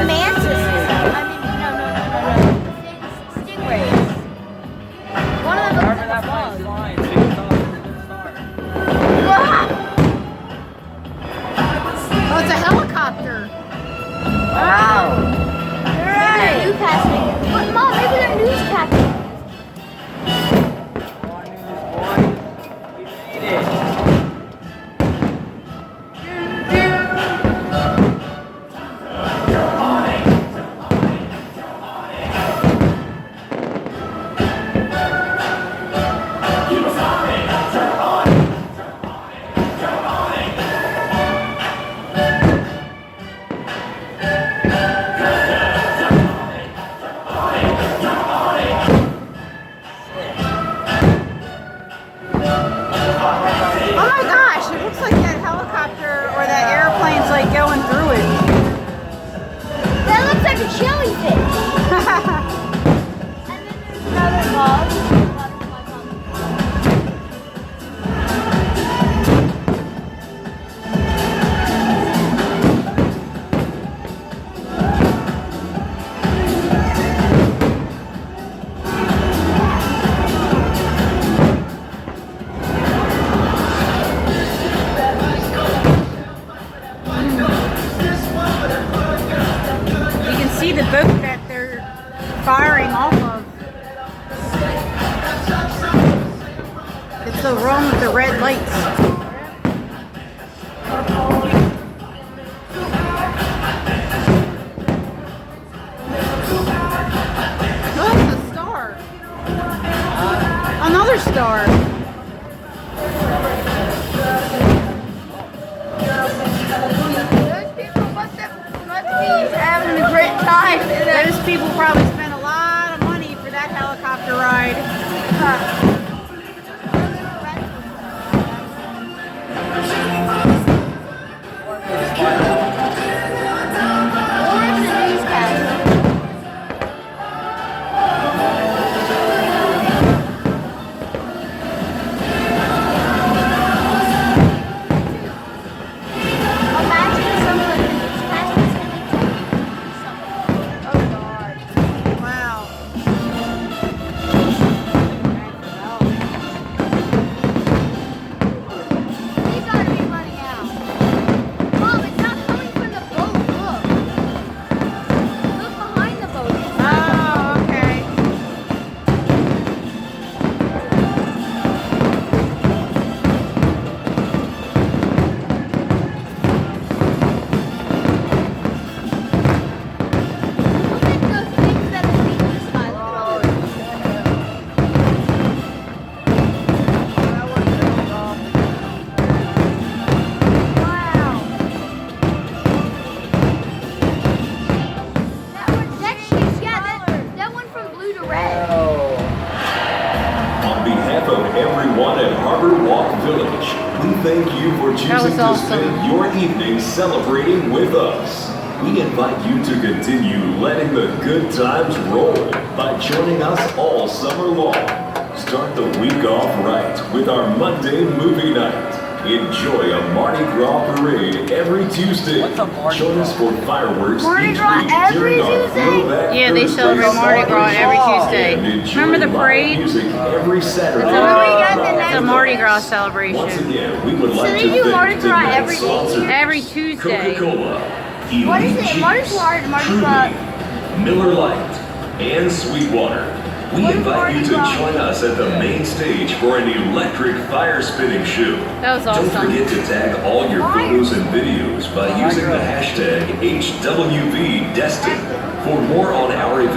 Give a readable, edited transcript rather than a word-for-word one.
mantis is that? I mean, no. Stingrays. One of them looks like a bug. Oh, it's a helicopter. Wow. Right. Newscasting. But Mom, maybe they're newscasting. Going through it. That looks like a jellyfish. And then there's another bug. The boat that they're firing off of. It's the one with the red lights. Oh, it's a star. Another star. Having a great time. Those people probably spent a lot of money for that helicopter ride. Everyone at Harbor Walk Village, we thank you for choosing to spend your evening celebrating with us. We invite you to continue letting the good times roll by joining us all summer long. Start the week off right with our Monday movie night. Enjoy a Mardi Gras parade every Tuesday. Join us for fireworks Mardi each Gras week every during our Tuesday? Throwback Yeah, they celebrate Mardi Gras every Tuesday. And enjoy Remember the live parade? music every Saturday. It's a Mardi Gras celebration. Once again, we would like they to do Mardi thank Gras tonight's every day? sponsors, Every Tuesday. Coca-Cola, What is Elite it? Mardi Cheese, Gras, Mardi Truly, Gras. Miller Lite, and Sweetwater. We What is invite Mardi you to Gras? join us at the main stage for an electric fire spinning show. That was awesome. Don't forget to tag all your photos and videos by using the hashtag HWV Destin. For more on our event.